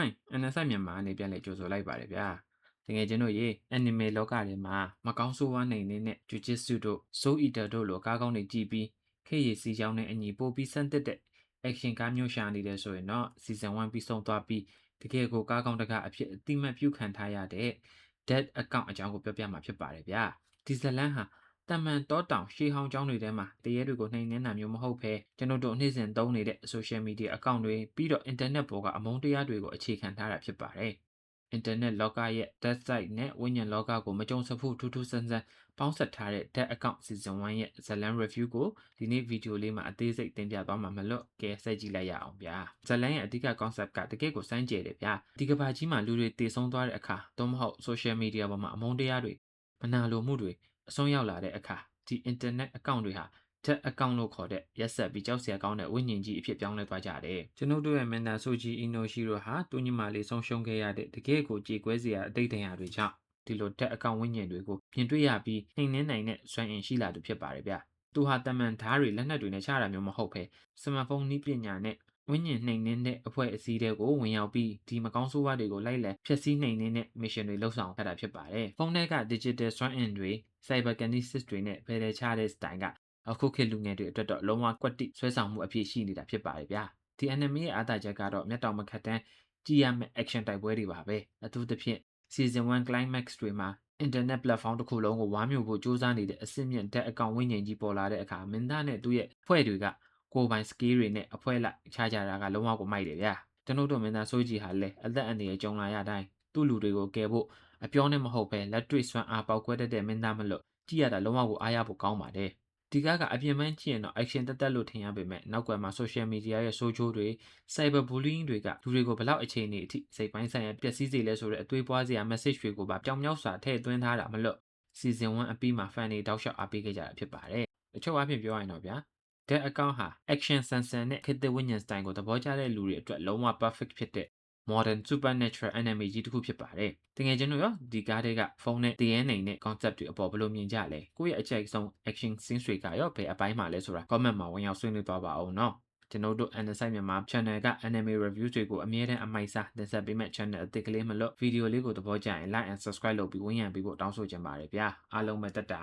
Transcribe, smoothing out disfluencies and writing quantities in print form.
online အနဆက်မြန်မာအနေပြန်လေကြိုဆိုလိုက်ပါတယ်ဗျာတကယ်ကျွန်တော်ရေ anime လောကထဲမှာမကောင်းဆိုးဝါးနိုင်နေတဲ့ Jujutsu တို့ Soul Eater တို့လိုကားကောင်းတွေကြည့်ပြီးခေရည်စီချောင်းနဲ့အညီပို့ပြီးစမ်းသစ်တဲ့ action ကားမျိုးရှာနေတယ်ဆိုရင်တော့ season 1ပြီးဆုံးသွားပြီးတကယ်ကိုကားကောင်းတကားအဖြစ်အတိမတ်ပြုခံထားရတဲ့ Dead Account အကြောင်းကိုပြောပြမှာဖြစ်ပါတယ်ဗျာဒီဇလန်ဟာတမန်တောတောင်ရှေးဟောင်းကျောင်းတွေထဲမှာတရေတွေကိုနှိမ်နှင်းတာမျိုးမဟုတ်ဘဲကျွန်တော်တို့နေ့စဉ်သုံးနေတဲ့ social media account တွေပြီးတော့ internet ပေါ်ကအမုန်းတရားတွေကိုအခြေခံထားတာဖြစ်ပါတယ်။ internet လောကရဲ့ dead side နဲ့ဝိညာဉ်လောကကိုမကြုံစဖူးထူးထူးဆန်းဆန်းပေါင်းစပ်ထားတဲ့ dead account season 1ရဲ့ဇလန် review ကိုဒီနေ့ဗီဒီယိုလေးမှာအသေးစိတ်တင်ပြသွားမှာမလို့ကဲဆက်ကြည့်လိုက်ရအောင်ဗျာ။ဇလန်ရဲ့အဓိက concept ကတကယ့်ကိုစမ်းကြယ်တယ်ဗျာ။ဒီကဘာကြီးမှာလူတွေတည်ဆုံးသွားတဲ့အခါသို့မဟုတ် social media ပေါ်မှာအမုန်းတရားတွေမနာလိုမှုတွေအဆုံးရောက်လာတဲ့အခါဒီ internet account တွေဟာ dead account လို့ခေါ်တဲ့ရက်ဆက်ပြီးကြောက်စရာကောင်းတဲ့ဝိညာဉ်ကြီးအဖြစ်ပြောင်းလဲသွားကြတယ်။ကျွန်ုပ်တို့ရဲ့မင်းသားဆိုဂျီအီနိုရှိရိုဟာသူညီမလေးဆုံးရှုံးခဲ့ရတဲ့တကယ့်ကိုကြေကွဲစရာအတိတ်တရာတွေကြောင့်ဒီလို dead account ဝိညာဉ်တွေကိုပြင်တွေ့ရပြီးနှိမ်နှင်းနိုင်တဲ့စွမ်းအင်ရှိလာသူဖြစ်ပါတယ်ဗျ။သူဟာတမန်ဓားတွေလက်နက်တွေနဲ့ချတာမျိုးမဟုတ်ဘဲစမတ်ဖုန်းနည်းပညာနဲ့ဝိညာဉ်နှိမ်နှင်းတဲ့အဖွဲ့အစည်းတွေကိုဝင်ရောက်ပြီးဒီမကောင်းဆိုးဝါးတွေကိုလိုက်လံဖျက်ဆီးနှိမ်နှင်းတဲ့ mission တွေလှုပ်ဆောင်ရတာဖြစ်ပါတယ်။ဖုန်းထဲက digital စွမ်းအင်တွေ cyberkinesis တွေနဲ့ဖယ်တယ်ချတဲ့ style ကအခုခေတ်လူငယ်တွေအတွက်တော့လုံးဝကွက်တိဆွဲဆောင်မှုအဖြစ်ရှိနေတာဖြစ်ပါတယ်ဗျာဒီ anime ရဲ့အားသာချက်ကတော့မျက်တောင်မခတ်တန်းကြည်ရမယ့် action တိုက်ပွဲတွေပါပဲအထူးသဖြင့် season 1 climax တွေမှာ internet platform တစ်ခုလုံးကိုဝါမျိုးဖို့စူးစမ်းနေတဲ့အစစ်မြင့် dead account ဝိညာဉ်ကြီးပေါ်လာတဲ့အခါမင်းသားနဲ့သူ့ရဲ့ဖွဲ့တွေကကိုယ်ပိုင် skill တွေနဲ့အဖွဲ့လိုက်ခြားကြတာကလုံးဝကိုမိုက်တယ်ဗျာကျွန်တော်တို့မင်းသားဆိုးကြီးဟာလည်းအသက်အန္တရာယ်ကြုံလာရတိုင်းသူ့လူတွေကိုကယ်ဖို့အပြောနဲ့မဟုတ်ဘဲလက်တွေ့စွမ်းအားပေါက်ကွဲတတ်တဲ့မင်းသားမလို့ကြည့်ရတာလုံးဝကိုအားရဖို့ကောင်းပါတယ်ဒီကားကအပြင်ပန်းကြည့်ရင်တော့ action တက်တက်လို့ထင်ရပေမဲ့နောက်ကွယ်မှာ social media ရဲ့ဆိုးချိုးတွေ cyber bullying တွေကလူတွေကိုဘလောက်အခြေအနေအထိစိတ်ပိုင်းဆိုင်ရာပျက်စီးစေလဲဆိုတဲ့အသွေးပွားစရာ message တွေကိုပါပြောင်မြောက်စွာထည့်သွင်းထားတာမလို့ season 1အပြီးမှာ fan တွေတောက်လျှောက်အားပေးခဲ့ကြတာဖြစ်ပါတယ်အချုပ်အဖြစ်ပြောရရင်တော့ဗျာ Dead account ဟာ action ဆန်ဆန်နဲ့ခေတ်သစ်ဝိညာဉ်စတိုင်ကိုသဘောကျတဲ့လူတွေအတွက်လုံးဝ perfect ဖြစ်တဲ့ modern supernatural anime ကြီးတစ်ခုဖြစ်ပါတယ်တကယ်ကျွန်တော်ရောဒီကားတွေကဖုန်းနဲ့တည်ရဲနိုင်တဲ့ concept တွေအပေါ်ဘယ်လိုမြင်ကြလဲကိုယ့်ရဲ့အကြိုက်ဆုံး action scene တွေကရောဘယ်အပိုင်းမှာလဲဆိုတာ comment မှာဝင်ရောက်ဆွေးနွေးသွားပါအောင်နော်ကျွန်တော်တို့ Anasite မြန်မာ channel က anime review တွေကိုအမြဲတမ်းအမိုက်စားတင်ဆက်ပေးမဲ့ channel အသစ်ကလေးမလို့ဗီဒီယိုလေးကိုသဘောကျရင် like and subscribe လုပ်ပြီးဝန်းရံပေးဖို့တောင်းဆိုချင်ပါတယ်ဗျာအားလုံးပဲတက်တာ